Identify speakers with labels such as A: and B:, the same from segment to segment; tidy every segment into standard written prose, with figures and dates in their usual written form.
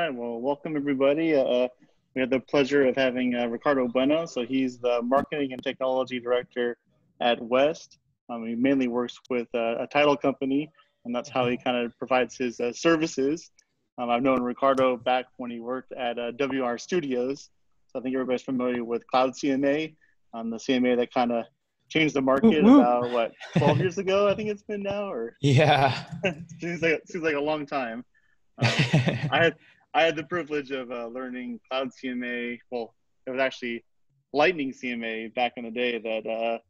A: right. Well, welcome everybody. We have the pleasure of having Ricardo Bueno. So he's the marketing and technology director at West. He mainly works with a title company, and that's how he kind of provides his services. I've known Ricardo back when he worked at WR Studios. So I think everybody's familiar with Cloud CMA, the CMA that kind of changed the market about what 12 years ago. I think it's been now, or
B: yeah,
A: seems like a long time. I had the privilege of learning Cloud CMA. Well, it was actually Lightning CMA back in the day that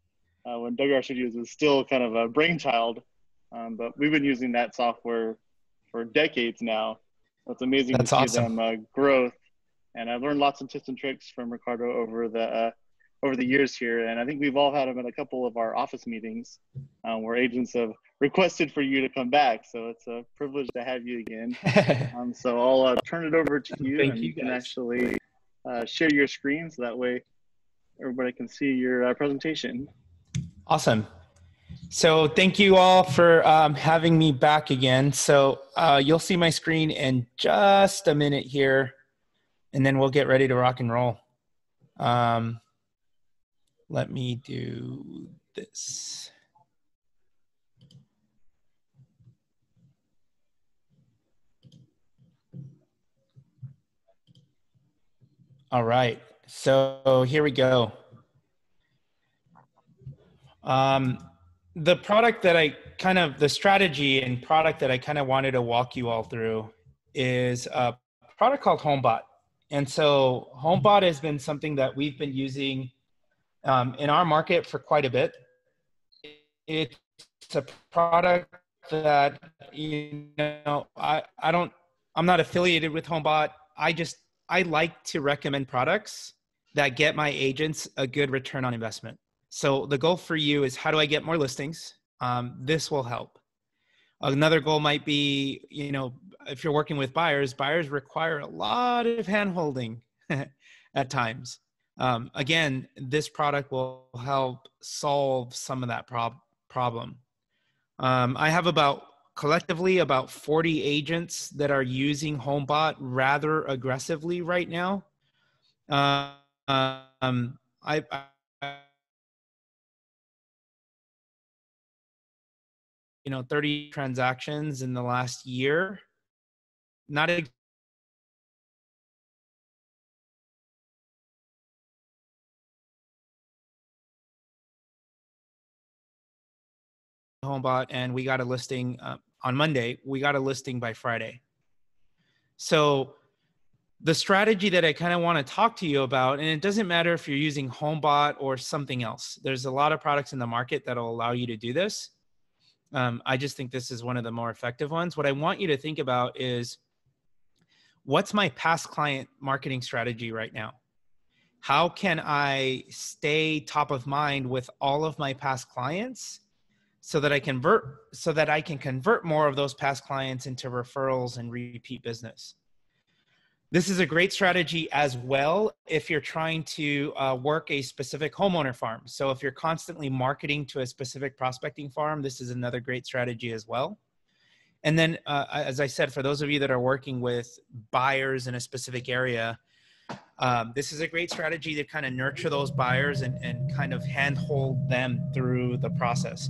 A: when WR Studios was still kind of a brainchild. But we've been using that software for decades now. So it's amazing to
B: that's
A: see
B: awesome.
A: them growth. And I've learned lots of tips and tricks from Ricardo over the years here. And I think we've all had him at a couple of our office meetings where agents have requested for you to come back. So it's a privilege to have you again. So I'll turn it over to you,
B: Thank
A: and you can
B: guys.
A: actually share your screen so that way everybody can see your presentation.
B: Awesome. So thank you all for having me back again. So you'll see my screen in just a minute here, and then we'll get ready to rock and roll. Let me do this. All right, so here we go. The product that the strategy and product that I kind of wanted to walk you all through is a product called Homebot. And so Homebot has been something that we've been using in our market for quite a bit. It's a product that, I'm not affiliated with Homebot. I like to recommend products that get my agents a good return on investment. So the goal for you is, how do I get more listings? This will help. Another goal might be, if you're working with buyers require a lot of hand-holding at times. Again, this product will help solve some of that problem. I have collectively about 40 agents that are using Homebot rather aggressively right now. I 30 transactions in the last year. Not Homebot, and we got a listing on Monday. We got a listing by Friday. So the strategy that I kind of want to talk to you about, and it doesn't matter if you're using Homebot or something else. There's a lot of products in the market that will allow you to do this. I just think this is one of the more effective ones. What I want you to think about is, what's my past client marketing strategy right now? How can I stay top of mind with all of my past clients so that I can convert more of those past clients into referrals and repeat business? This is a great strategy as well if you're trying to work a specific homeowner farm. So if you're constantly marketing to a specific prospecting farm, this is another great strategy as well. And then, as I said, for those of you that are working with buyers in a specific area, this is a great strategy to kind of nurture those buyers and kind of handhold them through the process.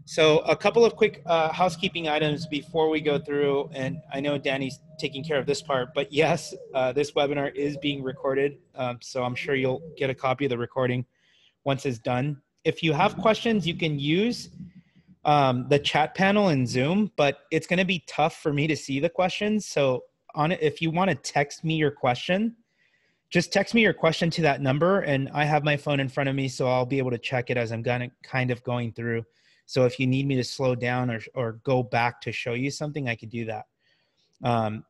B: So a couple of quick housekeeping items before we go through, and I know Danny's taking care of this part, but yes, this webinar is being recorded, so I'm sure you'll get a copy of the recording once it's done. If you have questions, you can use the chat panel in Zoom, but it's going to be tough for me to see the questions. So if you want to text me your question, just text me your question to that number, and I have my phone in front of me, so I'll be able to check it as I'm kind of going through. So if you need me to slow down or go back to show you something, I could do that.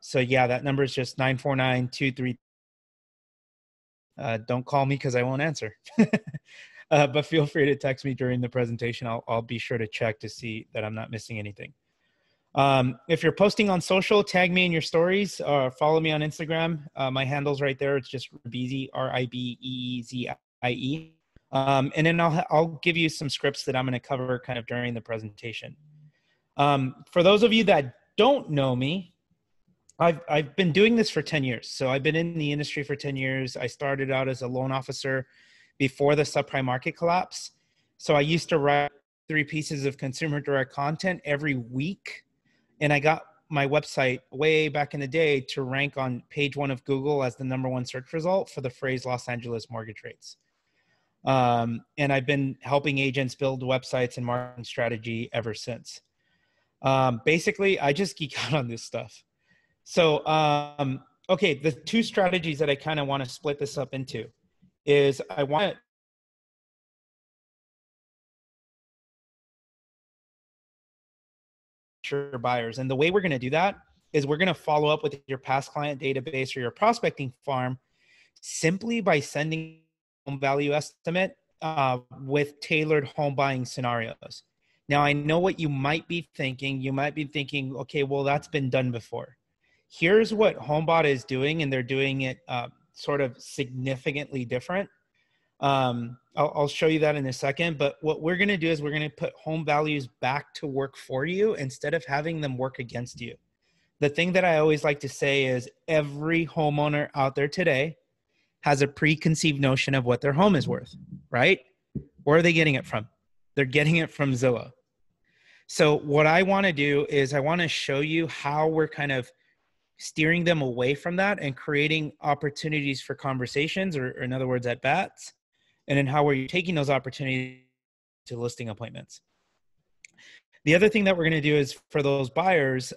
B: So yeah, that number is just 949-23. Don't call me because I won't answer. But feel free to text me during the presentation. I'll be sure to check to see that I'm not missing anything. If you're posting on social, tag me in your stories or follow me on Instagram. My handle's right there. It's just Ribeezie, Ribeezie. And then I'll give you some scripts that I'm going to cover kind of during the presentation. For those of you that don't know me, I've been doing this for 10 years. So I've been in the industry for 10 years. I started out as a loan officer before the subprime market collapse. So I used to write 3 pieces of consumer direct content every week. And I got my website way back in the day to rank on page 1 of Google as the #1 search result for the phrase Los Angeles mortgage rates. And I've been helping agents build websites and marketing strategy ever since. Basically, I just geek out on this stuff. So, okay, the 2 strategies that I kind of want to split this up into is I want to buyers. And the way we're going to do that is we're going to follow up with your past client database or your prospecting farm simply by sending home value estimate with tailored home buying scenarios. Now, I know what you might be thinking. You might be thinking, okay, well, that's been done before. Here's what Homebot is doing, and they're doing it sort of significantly different. I'll show you that in a second, but what we're going to do is we're going to put home values back to work for you instead of having them work against you. The thing that I always like to say is every homeowner out there today has a preconceived notion of what their home is worth, right? Where are they getting it from? They're getting it from Zillow. So what I want to do is I want to show you how we're kind of steering them away from that and creating opportunities for conversations, or in other words, at bats, and then how we're taking those opportunities to listing appointments. The other thing that we're going to do is for those buyers,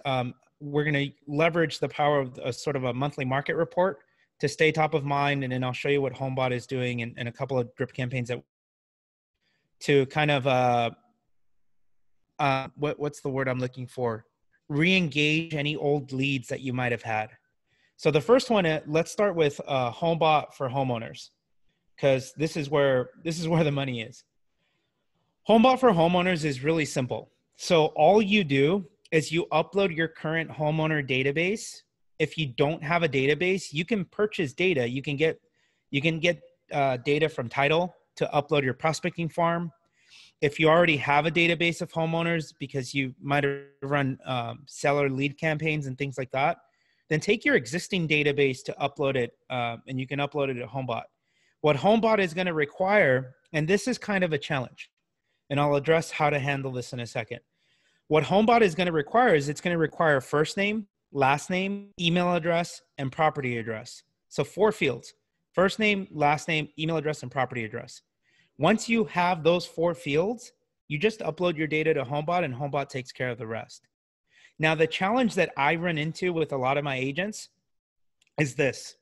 B: we're going to leverage the power of a sort of a monthly market report to stay top of mind. And then I'll show you what Homebot is doing and a couple of drip campaigns that to kind of, what's the word I'm looking for? Re-engage any old leads that you might have had. So the first one, let's start with Homebot for homeowners, because this is where the money is. Homebot for homeowners is really simple. So all you do is you upload your current homeowner database. If you don't have a database, you can purchase data. You can get data from title to upload your prospecting farm. If you already have a database of homeowners because you might have run seller lead campaigns and things like that, then take your existing database to upload it, and you can upload it at Homebot. What Homebot is going to require, and this is kind of a challenge, and I'll address how to handle this in a second. What Homebot is going to require is it's going to require first name, last name, email address, and property address. So 4 fields: first name, last name, email address, and property address. Once you have those 4 fields, you just upload your data to Homebot and Homebot takes care of the rest. Now, the challenge that I run into with a lot of my agents is this.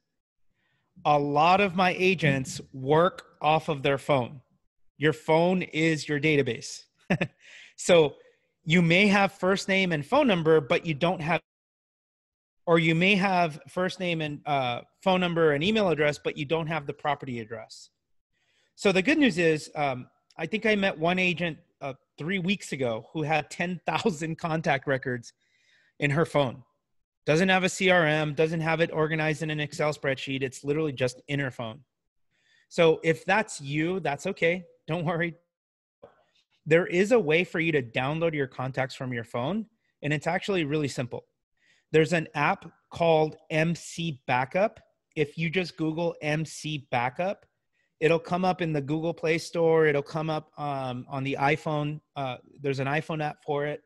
B: A lot of my agents work off of their phone. Your phone is your database. So you may have first name and phone number, but you don't have, or you may have first name and phone number and email address, but you don't have the property address. So the good news is, I think I met one agent 3 weeks ago who had 10,000 contact records in her phone. Doesn't have a CRM, doesn't have it organized in an Excel spreadsheet. It's literally just in her phone. So if that's you, that's okay. Don't worry. There is a way for you to download your contacts from your phone, and it's actually really simple. There's an app called MC Backup. If you just Google MC Backup, it'll come up in the Google Play Store. It'll come up on the iPhone. There's an iPhone app for it.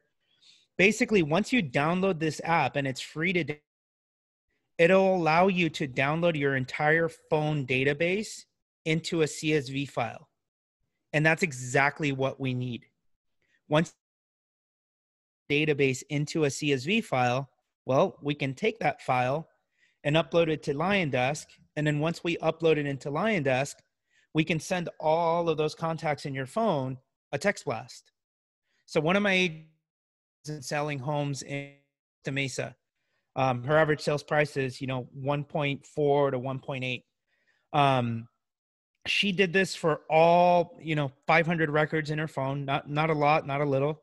B: Basically, once you download this app, and it's free to, it'll allow you to download your entire phone database into a CSV file. And that's exactly what we need. Once database into a CSV file, well, we can take that file and upload it to LionDesk. And then once we upload it into LionDesk, we can send all of those contacts in your phone a text blast. So one of my agents is selling homes in Mesa. Her average sales price is, 1.4 to 1.8. She did this for all, 500 records in her phone, not a lot, not a little.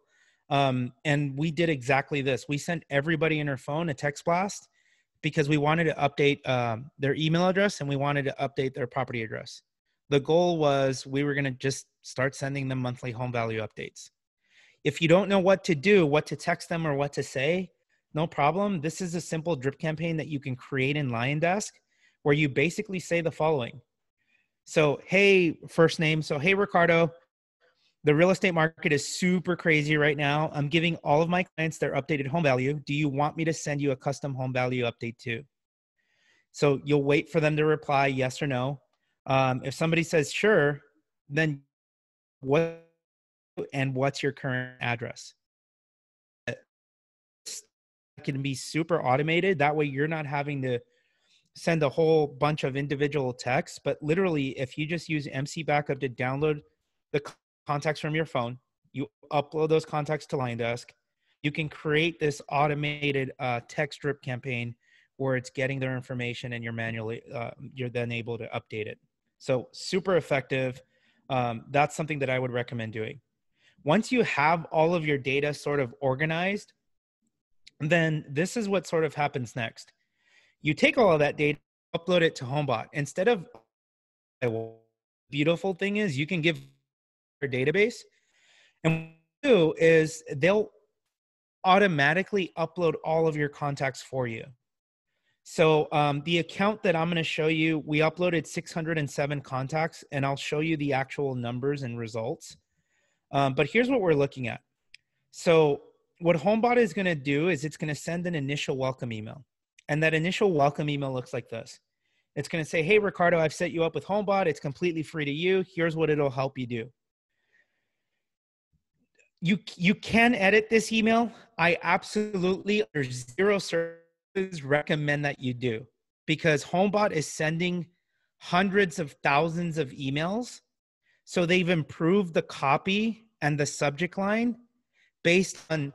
B: And we did exactly this. We sent everybody in her phone a text blast because we wanted to update their email address and we wanted to update their property address. The goal was we were going to just start sending them monthly home value updates. If you don't know what to do, what to text them or what to say, no problem. This is a simple drip campaign that you can create in LionDesk where you basically say the following. So, hey, first name. So, hey, Ricardo, the real estate market is super crazy right now. I'm giving all of my clients their updated home value. Do you want me to send you a custom home value update too? So you'll wait for them to reply yes or no. If somebody says sure, then what and what's your current address? It can be super automated. That way you're not having to send a whole bunch of individual texts, but literally if you just use MC Backup to download the contacts from your phone, you upload those contacts to LionDesk, you can create this automated text drip campaign where it's getting their information and you're then able to update it. So super effective. That's something that I would recommend doing. Once you have all of your data sort of organized, then this is what sort of happens next. You take all of that data, upload it to Homebot. Instead of, beautiful thing is you can give your database, and what they do is they'll automatically upload all of your contacts for you. So the account that I'm going to show you, we uploaded 607 contacts, and I'll show you the actual numbers and results. But here's what we're looking at. So what Homebot is going to do is it's going to send an initial welcome email. And that initial welcome email looks like this. It's going to say, hey, Ricardo, I've set you up with Homebot. It's completely free to you. Here's what it'll help you do. You can edit this email. I absolutely, under zero services, recommend that you do, because Homebot is sending hundreds of thousands of emails. So they've improved the copy and the subject line based on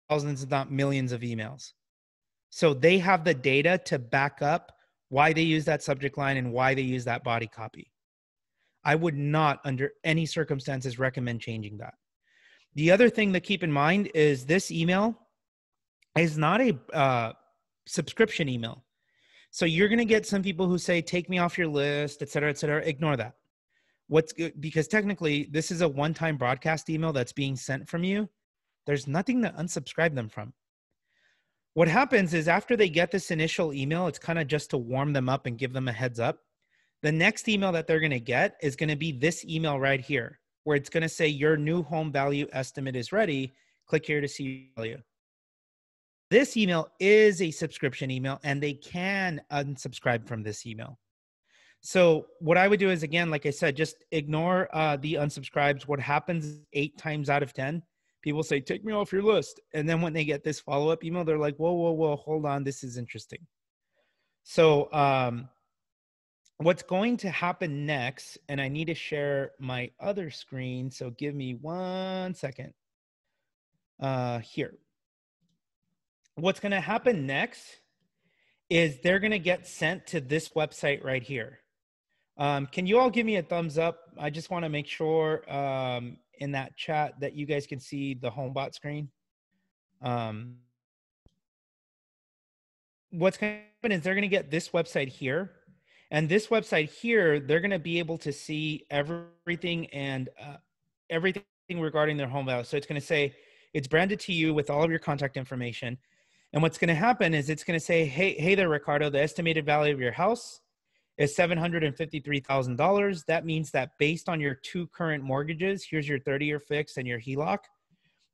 B: thousands, if not millions of emails. So they have the data to back up why they use that subject line and why they use that body copy. I would not, under any circumstances, recommend changing that. The other thing to keep in mind is this email is not a subscription email. So you're going to get some people who say, take me off your list, et cetera, et cetera. Ignore that. What's good, because technically this is a one-time broadcast email that's being sent from you. There's nothing to unsubscribe them from. What happens is after they get this initial email, it's kind of just to warm them up and give them a heads up. The next email that they're going to get is going to be this email right here, where it's going to say your new home value estimate is ready. Click here to see value. This email is a subscription email, and they can unsubscribe from this email. So what I would do is, again, like I said, just ignore the unsubscribes. What happens 8 times out of 10, people say, take me off your list. And then when they get this follow-up email, they're like, whoa, whoa, whoa, hold on. This is interesting. So what's going to happen next, and I need to share my other screen, so give me 1 second. Here. What's going to happen next is they're going to get sent to this website right here. Can you all give me a thumbs up? I just want to make sure in that chat that you guys can see the Homebot screen. What's going to happen is they're going to get this website here. And this website here, they're going to be able to see everything and everything regarding their home value. So it's going to say, it's branded to you with all of your contact information. And what's going to happen is it's going to say, hey there, Ricardo, the estimated value of your house is $753,000. That means that based on your 2 current mortgages, here's your 30-year fixed and your HELOC.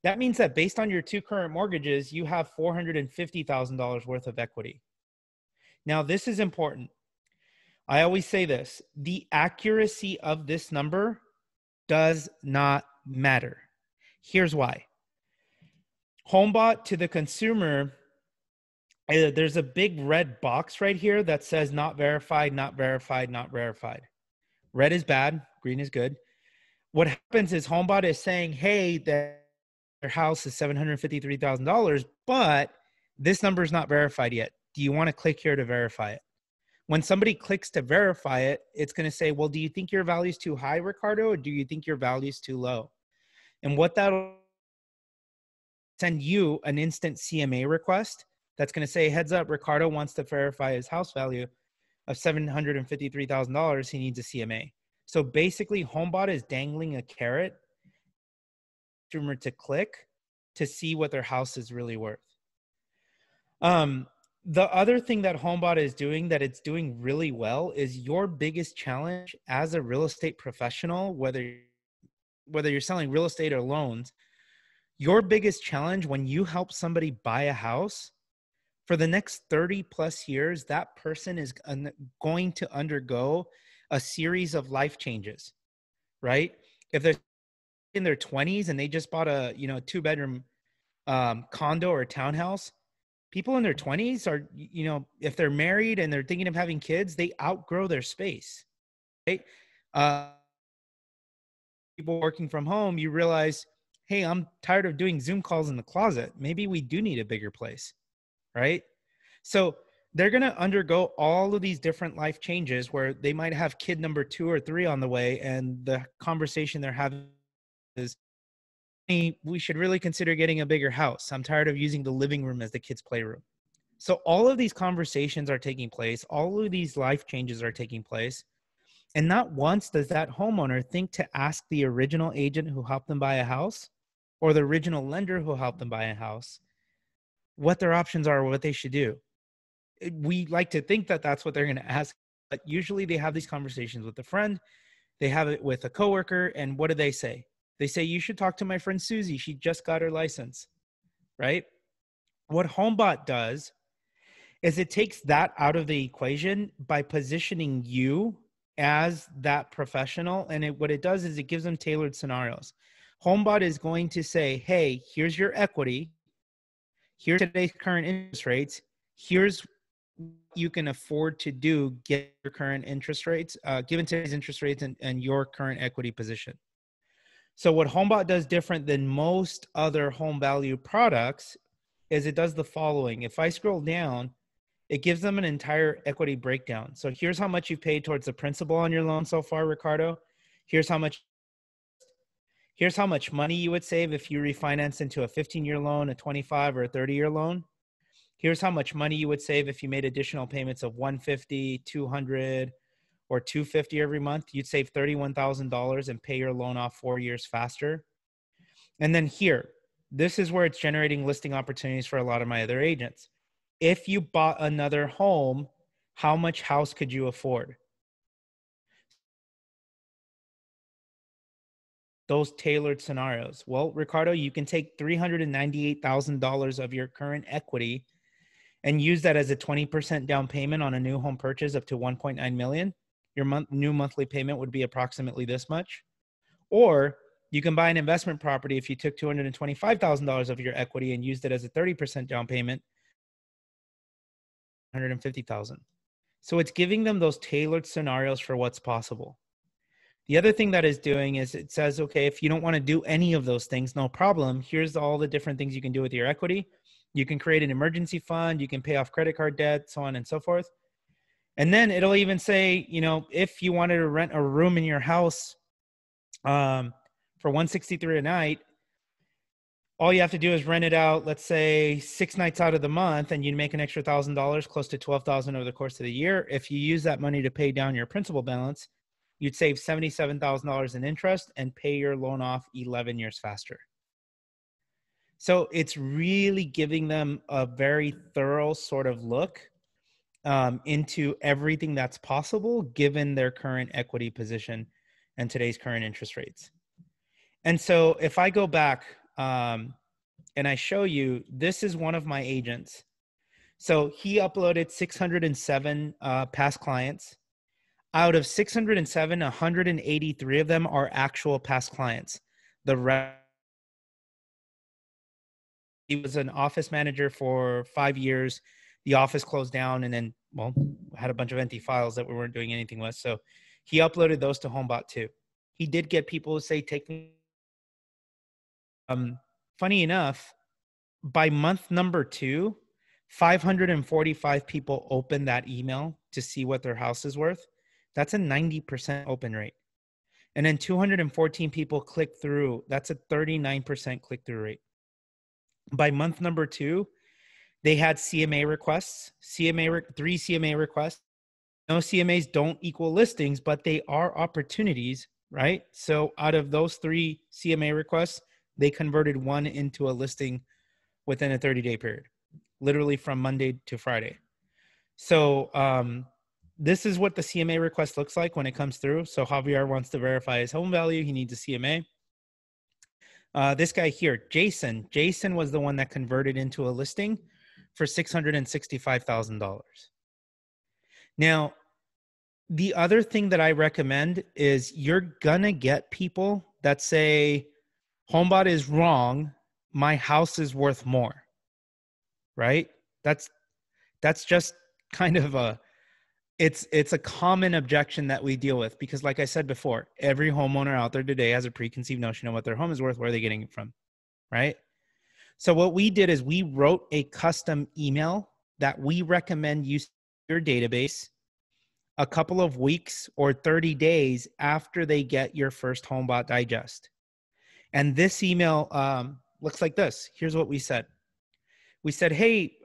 B: That means that based on your 2 current mortgages, you have $450,000 worth of equity. Now, this is important. I always say this, the accuracy of this number does not matter. Here's why. Homebot to the consumer, there's a big red box right here that says not verified, not verified, not verified. Red is bad, green is good. What happens is Homebot is saying, hey, their house is $753,000, but this number is not verified yet. Do you want to click here to verify it? When somebody clicks to verify it, it's going to say, well, do you think your value is too high, Ricardo, or do you think your value is too low? And what that'll send you an instant CMA request that's going to say, heads up, Ricardo wants to verify his house value of $753,000. He needs a CMA. So basically, Homebot is dangling a carrot for the consumer to click to see what their house is really worth. The other thing that Homebot is doing that it's doing really well is your biggest challenge as a real estate professional, whether you're selling real estate or loans, your biggest challenge when you help somebody buy a house, for the next 30 plus years, that person is going to undergo a series of life changes, right? If they're in their 20s and they just bought a 2-bedroom condo or townhouse, people in their 20s are, if they're married and they're thinking of having kids, they outgrow their space, right? People working from home, you realize, hey, I'm tired of doing Zoom calls in the closet. Maybe we do need a bigger place, right? So they're going to undergo all of these different life changes where they might have kid number 2 or 3 on the way. And the conversation they're having is, hey, we should really consider getting a bigger house. I'm tired of using the living room as the kids' playroom. So all of these conversations are taking place. All of these life changes are taking place. And not once does that homeowner think to ask the original agent who helped them buy a house or the original lender who helped them buy a house what their options are or what they should do. We like to think that that's what they're going to ask, but usually they have these conversations with a friend. They have it with a coworker. And what do they say? They say, you should talk to my friend Susie. She just got her license, right? What Homebot does is it takes that out of the equation by positioning you as that professional. And what it does is it gives them tailored scenarios. Homebot is going to say, hey, here's your equity. Here's today's current interest rates. Here's what you can afford to do given your current interest rates, given today's interest rates and your current equity position. So what Homebot does different than most other home value products is it does the following. If I scroll down, it gives them an entire equity breakdown. So here's how much you've paid towards the principal on your loan so far, Ricardo. Here's how much money you would save if you refinance into a 15-year loan, a 25 or a 30-year loan. Here's how much money you would save if you made additional payments of $150, $200, or $250 every month. You'd save $31,000 and pay your loan off 4 years faster. And then here, this is where it's generating listing opportunities for a lot of my other agents. If you bought another home, how much house could you afford? Those tailored scenarios. Well, Ricardo, you can take $398,000 of your current equity and use that as a 20% down payment on a new home purchase up to $1.9 million. Your new monthly payment would be approximately this much. Or you can buy an investment property if you took $225,000 of your equity and used it as a 30% down payment, $150,000. So it's giving them those tailored scenarios for what's possible. The other thing that is doing is it says, okay, if you don't want to do any of those things, no problem. Here's all the different things you can do with your equity. You can create an emergency fund. You can pay off credit card debt, so on and so forth. And then it'll even say, if you wanted to rent a room in your house for $163 a night, all you have to do is rent it out, let's say 6 nights out of the month, and you make an extra $1,000, close to $12,000 over the course of the year. If you use that money to pay down your principal balance, you'd save $77,000 in interest and pay your loan off 11 years faster. So it's really giving them a very thorough sort of look into everything that's possible given their current equity position and today's current interest rates. And so if I go back and I show you, this is one of my agents. So he uploaded 607 past clients. Out of 607, 183 of them are actual past clients. The rest, he was an office manager for 5 years. The office closed down and then, had a bunch of empty files that we weren't doing anything with. So he uploaded those to Homebot too. He did get people who say, take me. Funny enough, by month number 2, 545 people opened that email to see what their house is worth. That's a 90% open rate. And then 214 people click through. That's a 39% click-through rate. By month number 2, they had CMA requests, 3 CMA requests. No, CMAs don't equal listings, but they are opportunities, right? So out of those 3 CMA requests, they converted one into a listing within a 30-day period, literally from Monday to Friday. So this is what the CMA request looks like when it comes through. So Javier wants to verify his home value. He needs a CMA. This guy here, Jason was the one that converted into a listing for $665,000. Now, the other thing that I recommend is you're gonna get people that say, Homebot is wrong, my house is worth more, right? That's just kind of it's a common objection that we deal with, because like I said before, every homeowner out there today has a preconceived notion of what their home is worth. Where are they getting it from, right? So what we did is we wrote a custom email that we recommend you send to your database a couple of weeks or 30 days after they get your first Homebot digest. And this email looks like this. Here's what we said. We said, hey,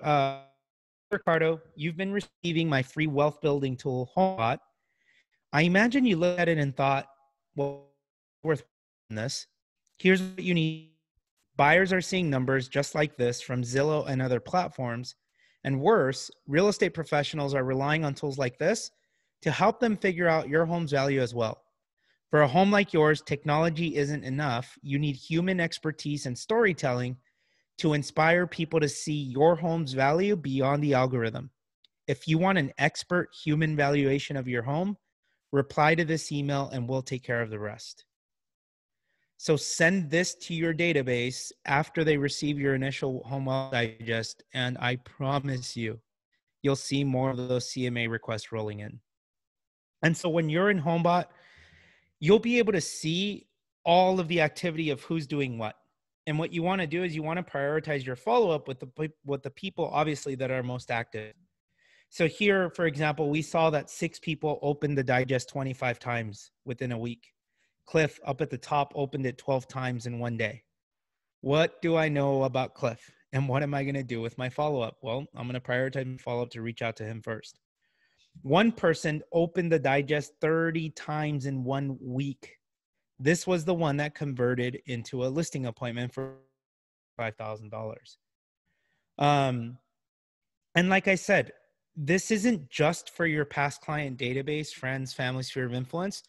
B: Ricardo, you've been receiving my free wealth building tool, Homebot. I imagine you looked at it and thought, well, worth this. Here's what you need. Buyers are seeing numbers just like this from Zillow and other platforms. And worse, real estate professionals are relying on tools like this to help them figure out your home's value as well. For a home like yours, technology isn't enough. You need human expertise and storytelling to inspire people to see your home's value beyond the algorithm. If you want an expert human valuation of your home, reply to this email and we'll take care of the rest. So send this to your database after they receive your initial home digest, and I promise you, you'll see more of those CMA requests rolling in. And so when you're in Homebot, you'll be able to see all of the activity of who's doing what. And what you want to do is you want to prioritize your follow-up with the people, obviously, that are most active. So here, for example, we saw that 6 people opened the digest 25 times within a week. Cliff up at the top opened it 12 times in one day. What do I know about Cliff? And what am I going to do with my follow-up? Well, I'm going to prioritize my follow-up to reach out to him first. One person opened the digest 30 times in 1 week. This was the one that converted into a listing appointment for $5,000. And like I said, this isn't just for your past client database, friends, family, sphere of influence.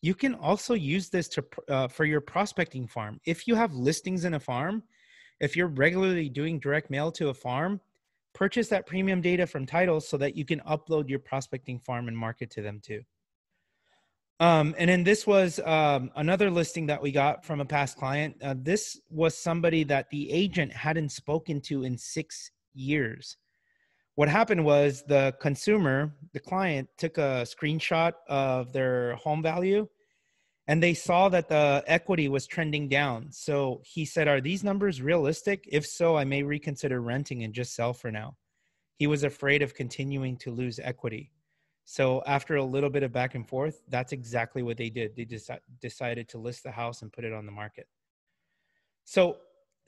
B: You can also use this to for your prospecting farm. If you have listings in a farm, if you're regularly doing direct mail to a farm, purchase that premium data from titles so that you can upload your prospecting farm and market to them too. And then this was another listing that we got from a past client. This was somebody that the agent hadn't spoken to in 6 years. What happened was the consumer, the client, took a screenshot of their home value and they saw that the equity was trending down. So he said, are these numbers realistic? If so, I may reconsider renting and just sell for now. He was afraid of continuing to lose equity. So after a little bit of back and forth, that's exactly what they did. They decided to list the house and put it on the market. So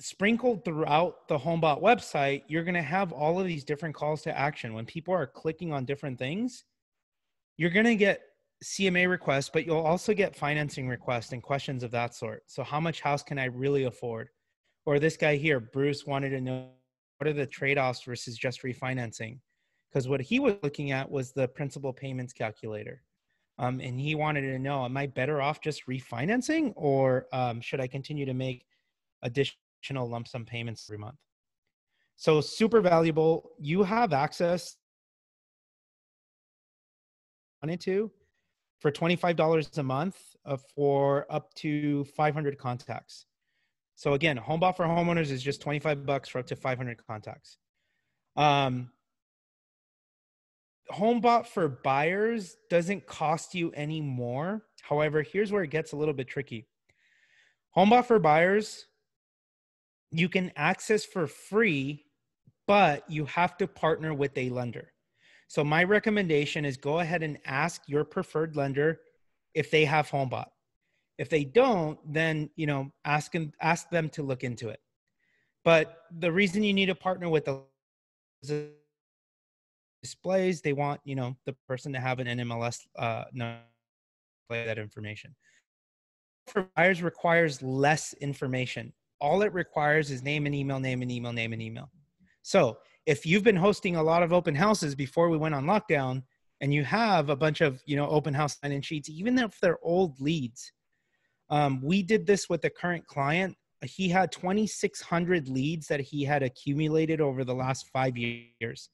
B: sprinkled throughout the Homebot website, you're going to have all of these different calls to action. When people are clicking on different things, you're going to get CMA requests, but you'll also get financing requests and questions of that sort. So how much house can I really afford? Or this guy here, Bruce, wanted to know, what are the trade-offs versus just refinancing? Because what he was looking at was the principal payments calculator. And he wanted to know, am I better off just refinancing, or should I continue to make additional lump sum payments every month? So super valuable. You have access to for $25 a month for up to 500 contacts. So again, Homebot for homeowners is just $25 for up to 500 contacts. Homebot for buyers doesn't cost you any more. However, here's where it gets a little bit tricky. Homebot for buyers, you can access for free, but you have to partner with a lender. So my recommendation is go ahead and ask your preferred lender if they have Homebot. If they don't, then ask them to look into it. But the reason you need to partner with the displays, they want the person to have an NMLS display that information. For buyers requires less information. all it requires is name and email, name and email, name and email. So if you've been hosting a lot of open houses before we went on lockdown, and you have a bunch of, open house sign-in sheets, even if they're old leads. We did this with a current client. He had 2,600 leads that he had accumulated over the last 5 years.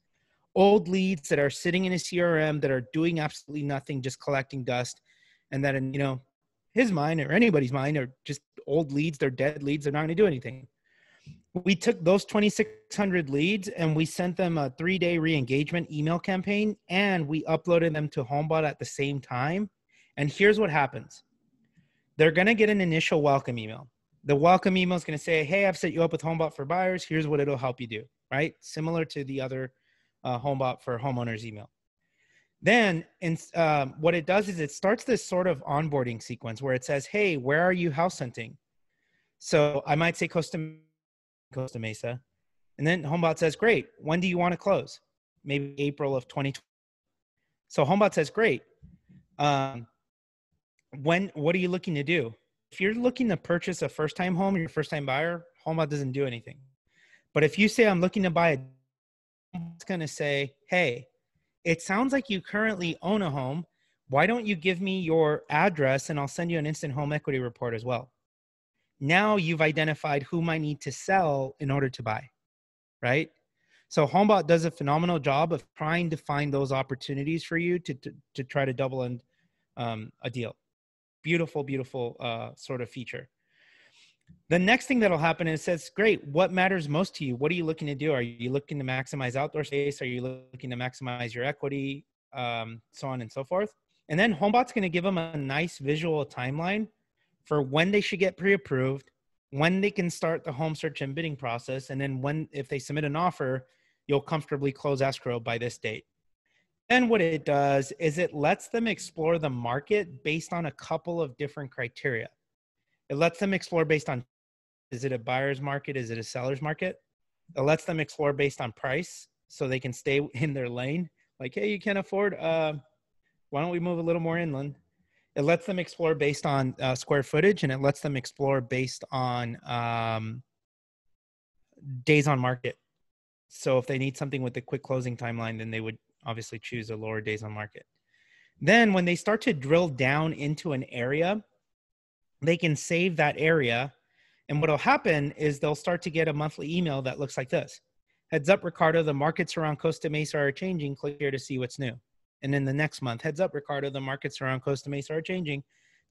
B: Old leads that are sitting in his CRM that are doing absolutely nothing, just collecting dust. And that, in, his mind or anybody's mind are just old leads. They're dead leads. They're not going to do anything. We took those 2,600 leads and we sent them a 3-day re-engagement email campaign, and we uploaded them to Homebot at the same time. And here's what happens. They're going to get an initial welcome email. The welcome email is going to say, hey, I've set you up with Homebot for buyers. Here's what it'll help you do, right? Similar to the other Homebot for homeowners email. Then what it does is it starts this sort of onboarding sequence where it says, hey, where are you house hunting? So I might say Costa Mesa. And then Homebot says, great. When do you want to close? Maybe April of 2020. So Homebot says, great. What are you looking to do? If you're looking to purchase a first-time home and you're a first-time buyer, Homebot doesn't do anything. But if you say, I'm looking to buy it's going to say, hey, it sounds like you currently own a home. Why don't you give me your address and I'll send you an instant home equity report as well. Now you've identified who might need to sell in order to buy, right? So Homebot does a phenomenal job of trying to find those opportunities for you to try to double in a deal. Beautiful, beautiful sort of feature. The next thing that'll happen is it says, great, what matters most to you? What are you looking to do? Are you looking to maximize outdoor space? Are you looking to maximize your equity? So on and so forth. And then Homebot's going to give them a nice visual timeline for when they should get pre-approved, when they can start the home search and bidding process, and then if they submit an offer, you'll comfortably close escrow by this date. And what it does is it lets them explore the market based on a couple of different criteria. It lets them explore based on, is it a buyer's market? Is it a seller's market? It lets them explore based on price so they can stay in their lane. Like, hey, you can't afford, why don't we move a little more inland? It lets them explore based on square footage, and it lets them explore based on days on market. So if they need something with a quick closing timeline, then they would obviously choose a lower days on market. Then when they start to drill down into an area, they can save that area. And what will happen is they'll start to get a monthly email that looks like this. Heads up, Ricardo, the markets around Costa Mesa are changing. Click here to see what's new. And then the next month, heads up, Ricardo, the markets around Costa Mesa are changing.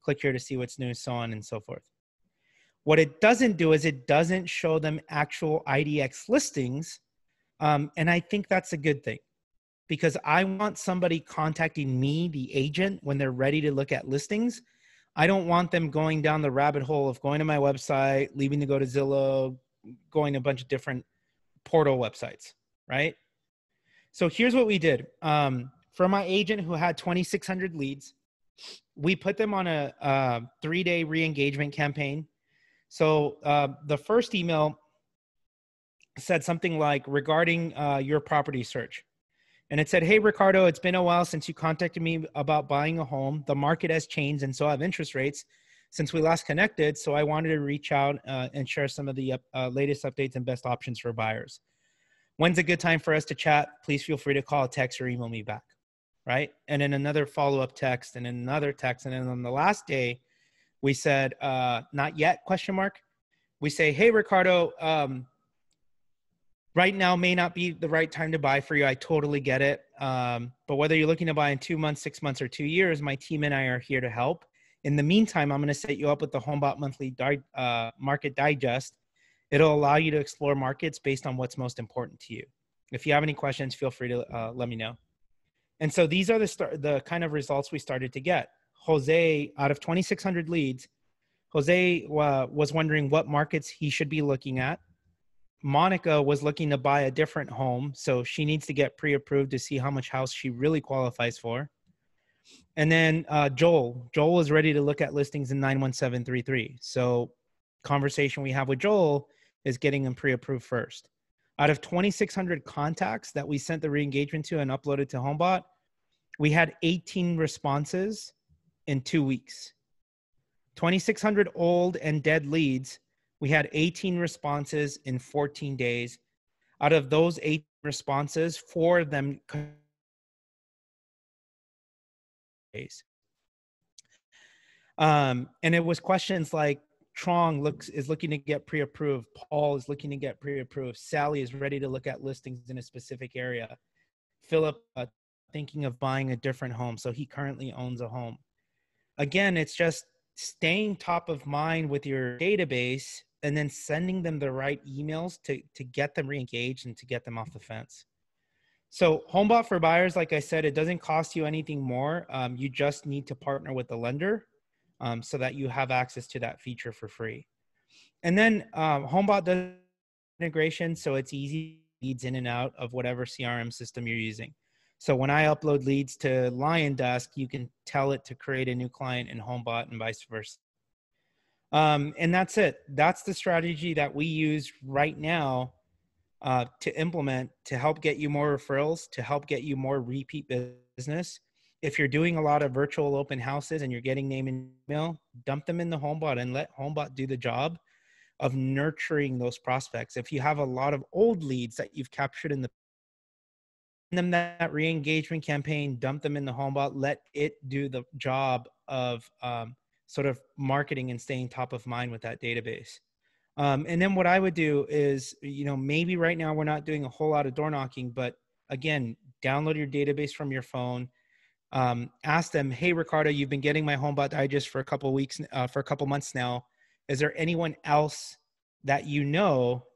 B: Click here to see what's new, so on and so forth. What it doesn't do is it doesn't show them actual IDX listings. And I think that's a good thing, because I want somebody contacting me, the agent, when they're ready to look at listings. I don't want them going down the rabbit hole of going to my website, leaving to go to Zillow, going to a bunch of different portal websites, right? So here's what we did. For my agent who had 2,600 leads, we put them on a 3-day re-engagement campaign. So the first email said something like, regarding your property search. And it said, hey, Ricardo, it's been a while since you contacted me about buying a home. The market has changed, and so have interest rates since we last connected. So I wanted to reach out and share some of the latest updates and best options for buyers. When's a good time for us to chat? Please feel free to call, text, or email me back, right? And then another follow-up text, and another text. And then on the last day, we said, not yet, question mark. We say, hey, Ricardo, right now may not be the right time to buy for you. I totally get it. But whether you're looking to buy in 2 months, 6 months, or 2 years, my team and I are here to help. In the meantime, I'm going to set you up with the Homebot monthly market digest. It'll allow you to explore markets based on what's most important to you. If you have any questions, feel free to let me know. And so these are the kind of results we started to get. Jose, out of 2,600 leads, Jose was wondering what markets he should be looking at. Monica was looking to buy a different home, so she needs to get pre-approved to see how much house she really qualifies for. And then Joel was ready to look at listings in 91733. So conversation we have with Joel is getting them pre-approved first. Out of 2,600 contacts that we sent the re-engagement to and uploaded to Homebot, we had 18 responses in 2 weeks. 2,600 old and dead leads. We had 18 responses in 14 days. Out of those 8 responses, 4 of them days. And it was questions like Trong is looking to get pre-approved. Paul is looking to get pre-approved. Sally is ready to look at listings in a specific area. Philip thinking of buying a different home, so he currently owns a home. Again, it's just staying top of mind with your database and then sending them the right emails to get them re-engaged and to get them off the fence. So Homebot for buyers, like I said, it doesn't cost you anything more. You just need to partner with the lender so that you have access to that feature for free. And then Homebot does integration, so it's easy leads in and out of whatever CRM system you're using. So when I upload leads to LionDesk, you can tell it to create a new client in Homebot and vice versa. And that's it. That's the strategy that we use right now to implement to help get you more referrals, to help get you more repeat business. If you're doing a lot of virtual open houses and you're getting name and email, dump them in the Homebot and let Homebot do the job of nurturing those prospects. If you have a lot of old leads that you've captured in the them that re-engagement campaign, dump them in the Homebot, let it do the job of sort of marketing and staying top of mind with that database. And then what I would do is, maybe right now we're not doing a whole lot of door knocking, but again, download your database from your phone. Ask them, hey, Ricardo, you've been getting my Homebot digest for a couple weeks, for a couple months now. Is there anyone else that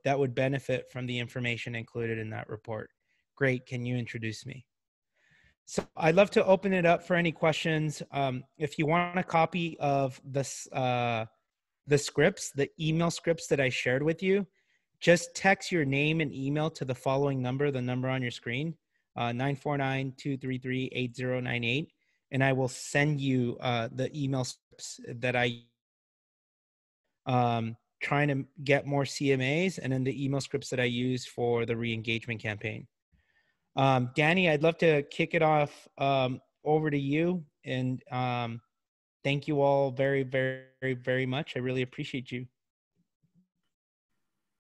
B: that would benefit from the information included in that report? Great. Can you introduce me? So I'd love to open it up for any questions. If you want a copy of this, the scripts, the email scripts that I shared with you, just text your name and email to the following number, the number on your screen, 949-233-8098. And I will send you the email scripts that I trying to get more CMAs, and then the email scripts that I use for the re-engagement campaign. Danny, I'd love to kick it off over to you. And thank you all very, very, very, very much. I really appreciate you.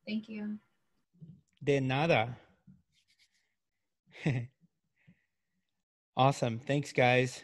C: Thank you.
B: De nada. Awesome. Thanks, guys.